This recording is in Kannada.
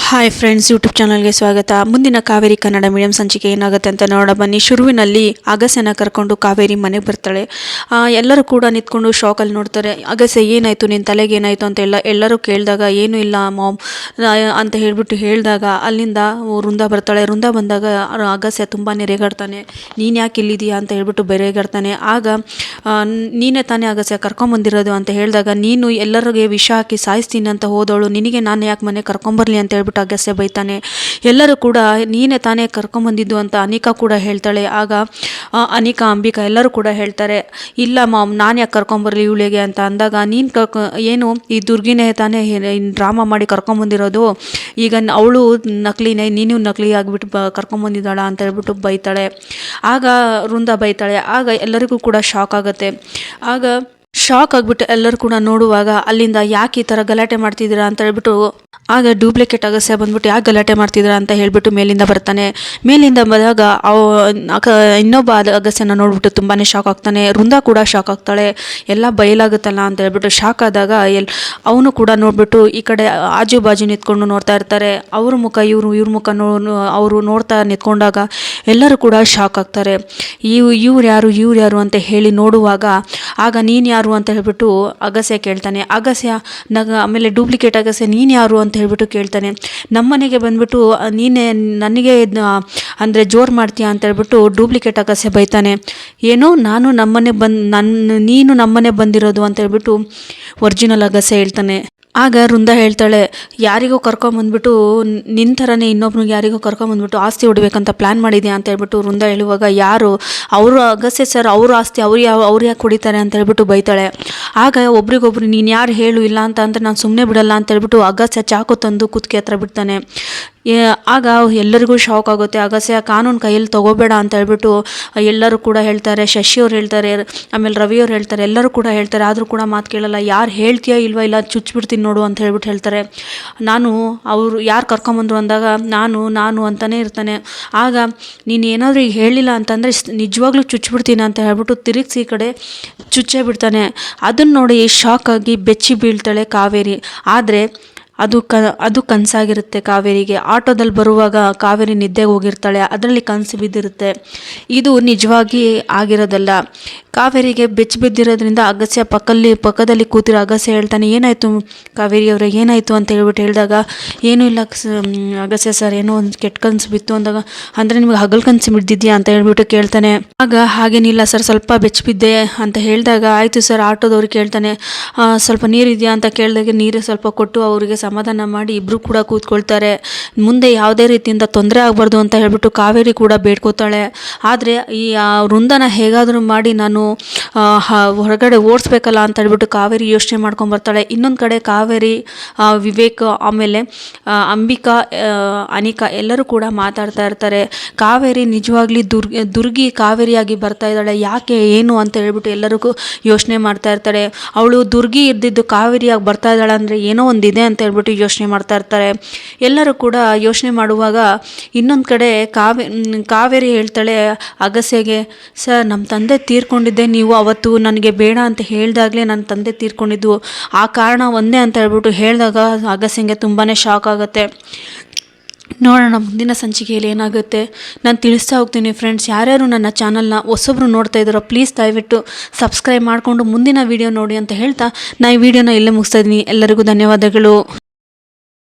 ಹಾಯ್ ಫ್ರೆಂಡ್ಸ್, ಯೂಟ್ಯೂಬ್ ಚಾನಲ್ಗೆ ಸ್ವಾಗತ. ಮುಂದಿನ ಕಾವೇರಿ ಕನ್ನಡ ಮೀಡಿಯಂ ಸಂಚಿಕೆ ಏನಾಗುತ್ತೆ ಅಂತ ನೋಡ ಬನ್ನಿ. ಶುರುವಿನಲ್ಲಿ ಅಗಸ್ಯನ ಕರ್ಕೊಂಡು ಕಾವೇರಿ ಮನೆಗೆ ಬರ್ತಾಳೆ. ಎಲ್ಲರೂ ಕೂಡ ನಿಂತ್ಕೊಂಡು ಶಾಕಲ್ಲಿ ನೋಡ್ತಾರೆ. ಅಗಸ್ಯ ಏನಾಯಿತು, ನಿನ್ನ ತಲೆಗೆ ಏನಾಯಿತು ಅಂತ ಎಲ್ಲರೂ ಕೇಳಿದಾಗ ಏನೂ ಇಲ್ಲ ಮಾಮ್ ಅಂತ ಹೇಳಿದಾಗ ಅಲ್ಲಿಂದ ವೃಂದ ಬರ್ತಾಳೆ. ವೃಂದ ಬಂದಾಗ ಅಗಸ್ಯ ತುಂಬಾ ರೇಗಾಡ್ತಾನೆ. ನೀನು ಯಾಕೆ ಇಲ್ಲಿದೆಯಾ ಅಂತ ಹೇಳ್ಬಿಟ್ಟು ರೇಗಾಡ್ತಾನೆ. ಆಗ ನೀನೇ ತಾನೇ ಅಗಸ್ಯ ಕರ್ಕೊಂಬಂದಿರೋದು ಅಂತ ಹೇಳಿದಾಗ, ನೀನು ಎಲ್ಲರಿಗೆ ವಿಷ ಹಾಕಿ ಸಾಯಿಸ್ತೀನಿ ಅಂತ ಹೋದವಳು, ನಿನಗೆ ನಾನು ಯಾಕೆ ಮನೆ ಕರ್ಕೊಂಬರ್ಲಿ ಅಂತ ಹೇಳ್ಬಿಟ್ಟು ಅಗಸ್ಯ ಬೈತಾನೆ. ಎಲ್ಲರೂ ಕೂಡ ನೀನೇ ತಾನೇ ಕರ್ಕೊಂಬಂದಿದ್ದು ಅಂತ ಅನಿಕಾ ಕೂಡ ಹೇಳ್ತಾಳೆ. ಆಗ ಅನಿಕಾ, ಅಂಬಿಕಾ ಎಲ್ಲರೂ ಕೂಡ ಹೇಳ್ತಾರೆ, ಇಲ್ಲ ಮಾಮ್, ನಾನು ಯಾಕೆ ಕರ್ಕೊಂಬರ್ಲಿ ಇವಳಿಗೆ ಅಂತ ಅಂದಾಗ, ನೀನು ಏನು ಈ ದುರ್ಗಿನೇ ತಾನೇ ಡ್ರಾಮಾ ಮಾಡಿ ಕರ್ಕೊಂಬಂದಿರೋದು, ಈಗ ಅವಳು ನಕಲಿನೇ, ನೀನು ನಕಲಿ ಆಗಿಬಿಟ್ಟು ಕರ್ಕೊಂಬಂದಿದ್ದಾಳ ಅಂತ ಹೇಳ್ಬಿಟ್ಟು ಬೈತಾಳೆ. ಆಗ ವೃಂದ ಬೈತಾಳೆ. ಆಗ ಎಲ್ಲರಿಗೂ ಕೂಡ ಶಾಕ್ ಆಗುತ್ತೆ. ಆಗ ಶಾಕ್ ಆಗಿಬಿಟ್ಟು ಎಲ್ಲರೂ ಕೂಡ ನೋಡುವಾಗ ಅಲ್ಲಿಂದ ಯಾಕೆ ಈ ಥರ ಗಲಾಟೆ ಮಾಡ್ತಿದ್ದೀರಾ ಅಂತ ಹೇಳ್ಬಿಟ್ಟು, ಆಗ ಡೂಪ್ಲಿಕೇಟ್ ಅಗಸ್ಯ ಬಂದ್ಬಿಟ್ಟು ಯಾಕೆ ಗಲಾಟೆ ಮಾಡ್ತಿದ್ದೀರಾ ಅಂತ ಹೇಳ್ಬಿಟ್ಟು ಮೇಲಿಂದ ಬರ್ತಾನೆ. ಮೇಲಿಂದ ಬಂದಾಗ ಇನ್ನೊಬ್ಬ ಅಗಸ್ಯನ ನೋಡ್ಬಿಟ್ಟು ತುಂಬಾ ಶಾಕ್ ಆಗ್ತಾನೆ. ವೃಂದ ಕೂಡ ಶಾಕ್ ಆಗ್ತಾಳೆ. ಎಲ್ಲ ಬಯಲಾಗುತ್ತಲ್ಲ ಅಂತ ಹೇಳ್ಬಿಟ್ಟು ಶಾಕ್ ಆದಾಗ ಅವನು ಕೂಡ ನೋಡ್ಬಿಟ್ಟು ಈ ಕಡೆ ಆಜು ಬಾಜು ನಿಂತ್ಕೊಂಡು ನೋಡ್ತಾ ಇರ್ತಾರೆ. ಅವ್ರ ಮುಖ ಇವ್ರ ಮುಖ ಅವರು ನೋಡ್ತಾ ನಿಂತ್ಕೊಂಡಾಗ ಎಲ್ಲರೂ ಕೂಡ ಶಾಕ್ ಆಗ್ತಾರೆ. ಇವ್ರು ಯಾರು ಅಂತ ಹೇಳಿ ನೋಡುವಾಗ, ಆಗ ನೀನು ಯಾರು ಅಂತ ಹೇಳ್ಬಿಟ್ಟು ಅಗಸ್ಯ ಕೇಳ್ತಾನೆ. ಅಗಸ್ಯ ಆಮೇಲೆ ಡೂಪ್ಲಿಕೇಟ್ ಅಗಸ್ಯ ನೀನು ಯಾರು ಅಂತ ಹೇಳ್ಬಿಟ್ಟು ಕೇಳ್ತಾನೆ. ನಮ್ಮನೆಗೆ ಬಂದ್ಬಿಟ್ಟು ನೀನೇ ನನಗೆ ಅಂದರೆ ಜೋರು ಮಾಡ್ತೀಯಾ ಅಂತ ಹೇಳ್ಬಿಟ್ಟು ಡೂಪ್ಲಿಕೇಟ್ ಅಗಸ್ಯ ಬೈತಾನೆ. ಏನೋ ನೀನು ನಮ್ಮನೆ ಬಂದಿರೋದು ಅಂತ ಹೇಳ್ಬಿಟ್ಟು ಒರಿಜಿನಲ್ ಅಗಸ್ಯ ಹೇಳ್ತಾನೆ. ಆಗ ವೃಂದ ಹೇಳ್ತಾಳೆ, ಯಾರಿಗೋ ಕರ್ಕೊಂಬಂದ್ಬಿಟ್ಟು ನಿನ್ನ ಥರನೇ ಇನ್ನೊಬ್ನಿಗೆ ಯಾರಿಗೋ ಕರ್ಕೊಂಬಂದ್ಬಿಟ್ಟು ಆಸ್ತಿ ಹೊಡಿಬೇಕಂತ ಪ್ಲ್ಯಾನ್ ಮಾಡಿದ್ಯಾ ಅಂತ ಹೇಳ್ಬಿಟ್ಟು ವೃಂದ ಹೇಳುವಾಗ, ಯಾರು ಅವರು ಅಗಸ್ಯ ಸರ್, ಅವ್ರ ಆಸ್ತಿ ಅವ್ರು ಯಾಕೆ ಹೊಡಿತಾರೆ ಅಂತ ಹೇಳ್ಬಿಟ್ಟು ಬೈತಾಳೆ. ಆಗ ಒಬ್ರಿಗೊಬ್ರು ನೀನು ಯಾರು ಹೇಳು, ಇಲ್ಲ ಅಂತ ನಾನು ಸುಮ್ಮನೆ ಬಿಡಲ್ಲ ಅಂತ ಹೇಳ್ಬಿಟ್ಟು ಅಗಸ್ಯ ಚಾಕು ತಂದು ಕುತ್ತಿಗೆ ಹತ್ರ ಬಿಡ್ತಾನೆ. ಆಗ ಎಲ್ಲರಿಗೂ ಶಾಕ್ ಆಗುತ್ತೆ. ಅಗಸ್ಯ ಕಾನೂನು ಕೈಯಲ್ಲಿ ತೊಗೋಬೇಡ ಅಂತ ಹೇಳ್ಬಿಟ್ಟು ಎಲ್ಲರೂ ಕೂಡ ಹೇಳ್ತಾರೆ. ಶಶಿಯವ್ರು ಹೇಳ್ತಾರೆ, ಆಮೇಲೆ ರವಿಯವ್ರು ಹೇಳ್ತಾರೆ, ಎಲ್ಲರೂ ಕೂಡ ಹೇಳ್ತಾರೆ. ಆದರೂ ಕೂಡ ಮಾತು ಕೇಳಲ್ಲ. ಯಾರು ಹೇಳ್ತೀಯಾ ಇಲ್ವಾ, ಇಲ್ಲ ಚುಚ್ಚಿಬಿಡ್ತೀನಿ ನೋಡು ಅಂತ ಹೇಳ್ಬಿಟ್ಟು ಹೇಳ್ತಾರೆ. ಅವರು ಯಾರು ಕರ್ಕೊಂಬಂದ್ರು ಅಂದಾಗ ನಾನು ಅಂತಲೇ ಇರ್ತಾನೆ. ಆಗ ನೀನು ಏನಾದರೂ ಈಗ ಹೇಳಿಲ್ಲ ಅಂತಂದರೆ ನಿಜವಾಗ್ಲೂ ಚುಚ್ಚಿಬಿಡ್ತೀನಿ ಅಂತ ಹೇಳ್ಬಿಟ್ಟು ತಿರುಗಿಸಿ ಈ ಕಡೆ ಚುಚ್ಚೇ ಬಿಡ್ತಾನೆ. ಅದನ್ನು ನೋಡಿ ಶಾಕ್ ಆಗಿ ಬೆಚ್ಚಿ ಬೀಳ್ತಾಳೆ ಕಾವೇರಿ. ಆದರೆ ಅದು ಕನಸಾಗಿರುತ್ತೆ ಕಾವೇರಿಗೆ. ಆಟೋದಲ್ಲಿ ಬರುವಾಗ ಕಾವೇರಿ ನಿದ್ದೆಗೆ ಹೋಗಿರ್ತಾಳೆ, ಅದರಲ್ಲಿ ಕನಸು ಬಿದ್ದಿರುತ್ತೆ. ಇದು ನಿಜವಾಗಿ ಆಗಿರೋದಲ್ಲ. ಕಾವೇರಿಗೆ ಬೆಚ್ಚಿ ಬಿದ್ದಿರೋದ್ರಿಂದ ಅಗಸ್ಯ ಪಕ್ಕದಲ್ಲಿ ಕೂತಿರೋ ಅಗಸ್ಯ ಹೇಳ್ತಾನೆ, ಏನಾಯಿತು ಕಾವೇರಿ ಅವರೇ, ಏನಾಯಿತು ಅಂತ ಹೇಳ್ಬಿಟ್ಟು ಹೇಳಿದಾಗ, ಏನೂ ಇಲ್ಲ ಅಗಸ್ಯ ಸರ್, ಏನೋ ಒಂದು ಕೆಟ್ಟ ಕನಸು ಬಿತ್ತು ಅಂದಾಗ, ಅಂದರೆ ನಿಮಗೆ ಹಗಲು ಕನಸು ಬಿದ್ದಿದ್ಯಾ ಅಂತ ಹೇಳ್ಬಿಟ್ಟು ಕೇಳ್ತಾನೆ. ಆಗ ಹಾಗೇನಿಲ್ಲ ಸರ್, ಸ್ವಲ್ಪ ಬೆಚ್ಚ ಬಿದ್ದೆ ಅಂತ ಹೇಳಿದಾಗ, ಆಯಿತು ಸರ್. ಆಟೋದವ್ರಿಗೆ ಕೇಳ್ತಾನೆ, ಸ್ವಲ್ಪ ನೀರಿದೆಯಾ ಅಂತ ಕೇಳಿದಾಗ ನೀರು ಸ್ವಲ್ಪ ಕೊಟ್ಟು ಅವರಿಗೆ ಸಮಾಧಾನ ಮಾಡಿ ಇಬ್ಬರು ಕೂಡ ಕೂತ್ಕೊಳ್ತಾರೆ. ಮುಂದೆ ಯಾವುದೇ ರೀತಿಯಿಂದ ತೊಂದರೆ ಆಗಬಾರ್ದು ಅಂತ ಹೇಳ್ಬಿಟ್ಟು ಕಾವೇರಿ ಕೂಡ ಬೇಡ್ಕೋತಾಳೆ. ಆದರೆ ಈ ವೃಂದನ ಹೇಗಾದರೂ ಮಾಡಿ ನಾನು ಹೊರಗಡೆ ಓಡಿಸ್ಬೇಕಲ್ಲ ಅಂತ ಹೇಳ್ಬಿಟ್ಟು ಕಾವೇರಿ ಯೋಚನೆ ಮಾಡ್ಕೊಂಬರ್ತಾಳೆ. ಇನ್ನೊಂದು ಕಡೆ ಕಾವೇರಿ, ವಿವೇಕ್, ಆಮೇಲೆ ಅಂಬಿಕಾ, ಅನಿಕಾ ಎಲ್ಲರೂ ಕೂಡ ಮಾತಾಡ್ತಾ ಇರ್ತಾರೆ. ಕಾವೇರಿ ನಿಜವಾಗ್ಲಿ ದುರ್ಗಿ ಕಾವೇರಿಯಾಗಿ ಬರ್ತಾ ಇದ್ದಾಳೆ, ಯಾಕೆ ಏನು ಅಂತ ಹೇಳ್ಬಿಟ್ಟು ಎಲ್ಲರಿಗೂ ಯೋಚನೆ ಮಾಡ್ತಾ ಇರ್ತಾರೆ. ಅವಳು ದುರ್ಗಿ ಇದ್ದಿದ್ದು ಕಾವೇರಿಯಾಗಿ ಬರ್ತಾ ಇದ್ದಾಳೆ ಅಂದರೆ ಏನೋ ಒಂದಿದೆ ಅಂತ ಹೇಳ್ಬಿಟ್ಟು ಯೋಚನೆ ಮಾಡ್ತಾ ಇರ್ತಾರೆ. ಎಲ್ಲರೂ ಕೂಡ ಯೋಚನೆ ಮಾಡುವಾಗ ಇನ್ನೊಂದು ಕಡೆ ಕಾವೇರಿ ಹೇಳ್ತಾಳೆ ಅಗಸ್ಯಗೆ, ಸರ್, ನಮ್ಮ ತಂದೆ ತೀರ್ಕೊಂಡಿದ್ದೆ, ನೀವು ಅವತ್ತು ನನಗೆ ಬೇಡ ಅಂತ ಹೇಳಿದಾಗಲೇ ನನ್ನ ತಂದೆ ತೀರ್ಕೊಂಡಿದ್ದು, ಆ ಕಾರಣ ಒಂದೇ ಅಂತ ಹೇಳ್ಬಿಟ್ಟು ಹೇಳಿದಾಗ ಅಗಸ್ಯಂಗೆ ತುಂಬಾ ಶಾಕ್ ಆಗುತ್ತೆ. ನೋಡೋಣ ಮುಂದಿನ ಸಂಚಿಕೆಯಲ್ಲಿ ಏನಾಗುತ್ತೆ. ನಾನು ತಿಳಿಸ್ತಾ ಹೋಗ್ತೀನಿ ಫ್ರೆಂಡ್ಸ್. ಯಾರ್ಯಾರು ನನ್ನ ಚಾನಲ್ನ ಹೊಸೊಬ್ರು ನೋಡ್ತಾ ಇದ್ದಾರೋ ಪ್ಲೀಸ್ ದಯವಿಟ್ಟು ಸಬ್ಸ್ಕ್ರೈಬ್ ಮಾಡಿಕೊಂಡು ಮುಂದಿನ ವೀಡಿಯೋ ನೋಡಿ ಅಂತ ಹೇಳ್ತಾ ನಾನು ಈ ವಿಡಿಯೋನ ಇಲ್ಲೇ ಮುಗಿಸ್ತಾ ಇದ್ದೀನಿ. ಎಲ್ಲರಿಗೂ ಧನ್ಯವಾದಗಳು.